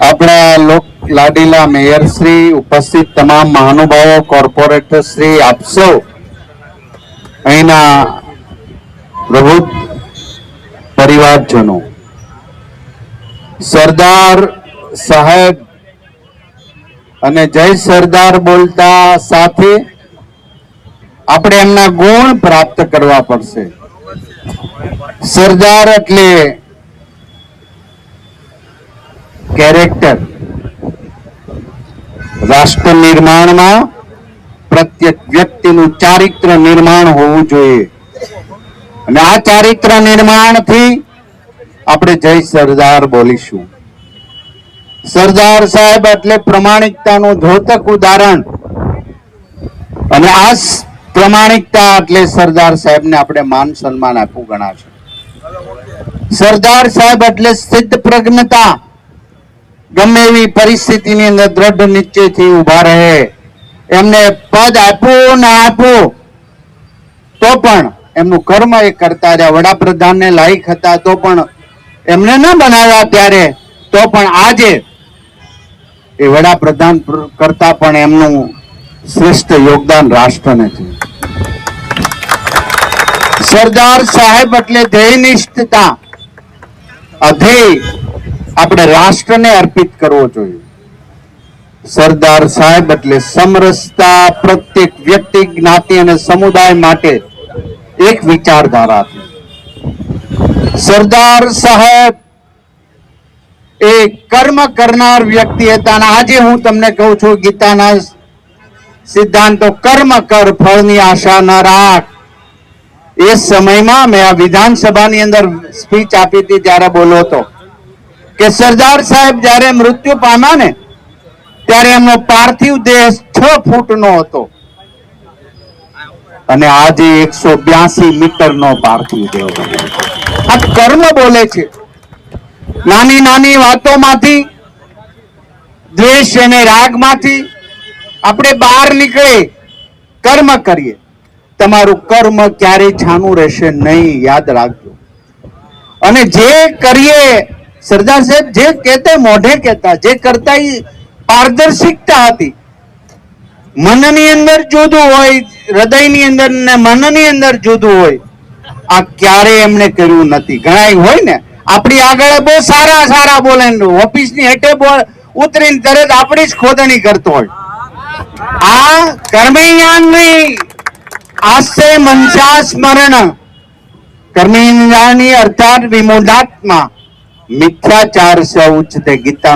આપણા લોક લાડીલા મેયર શ્રી, ઉપસ્થિત તમામ મહાનુભાવો, કોર્પોરેટર શ્રી, આપ સૌ અહીંના પ્રબુદ્ધ પરિવારજનો, સરદાર સાહેબ અને જય સરદાર બોલતા સાથે આપણે એમના ગુણ પ્રાપ્ત કરવા પડશે. સરદાર એટલે કેરેક્ટર. રાષ્ટ્ર નિર્માણમાં પ્રત્યેક વ્યક્તિનું ચારિત્ર નિર્માણ હોવું જોઈએ અને આ ચારિત્ર નિર્માણથી આપણે જય સરદાર બોલીશું. સરદાર સાહેબ એટલે પ્રમાણિકતાનું ધોતક ઉદાહરણ અને આ પ્રમાણિકતા એટલે સરદાર સાહેબને આપણે માન સન્માન આપવું ગણાશે. સરદાર સાહેબ એટલે સિદ્ધ પ્રજ્ઞતા. ગમે એવી પરિસ્થિતિની અંદર દ્રઢ નિશ્ચયથી ઉભા રહે. એમને પદ આપવું ના આપવું તો પણ એમનું કર્મ એ કરતા રહ્યા. વડાપ્રધાનને લાયક હતા તો પણ એમને ન બનાવ્યા ત્યારે, તો પણ આજે એ વડાપ્રધાન કરતા પણ એમનું શ્રેષ્ઠ યોગદાન રાષ્ટ્રને છે. સરદાર સાહેબ એટલે ધ્યેયનિષ્ઠતા. આ ધ્યેય આપણે રાષ્ટ્રને અર્પિત કરવો જોઈએ. સરદાર સાહેબ એટલે સમરસતા. પ્રત્યેક વ્યક્તિ, જ્ઞાતિ અને સમુદાય માટે એક વિચારધારા. સરદાર સાહેબ એ કર્મ કરનાર વ્યક્તિ હતા અને આજે હું તમને કહું છું ગીતાના સિદ્ધાંતો, કર્મ કર ફળની આશા ન રાખ. એ સમયમાં મેં આ વિધાનસભાની અંદર સ્પીચ આપી હતી ત્યારે બોલ્યો હતો કે સરદાર સાહેબ જ્યારે મૃત્યુ પામ્યા ને ત્યારે એમનો પાર્થિવ દેહ 6 ફૂટનો હતો અને આજે 182 મીટરનો પાર્થિવ દેહ. આ કર્મ બોલે છે. નાની નાની વાતોમાંથી, દ્વેષ અને રાગમાંથી આપણે બહાર નીકળે, કર્મ કરીએ. તમારું કર્મ ક્યારેય છાનું રહેશે નહીં, યાદ રાખજો. અને જે કરીએ, સરદાર સાહેબ જે કહેતા મોઢે કહેતા, જે કરતા એ પારદર્શિકતા હતી. મનની અંદર જુદું હોય, હૃદયની અંદર ને મનની અંદર જુદું હોય. આ ક્યારેય એમણે કર્યું નથી. ઘણા હોય ને આપણી આગળ બહુ સારા સારા બોલે, ઓફિસની હેઠે ઉતરીને તરત આપણી જ ખોદણી કરતો હોય. આ કર્મજ્ઞાન નહીં, આસ્તે મનસા સ્મરણ. કર્મજ્ઞાની અર્થાત વિમોઢાત્મા. મિથ્યાચાર સ ઉચ્ચતે. ગીતા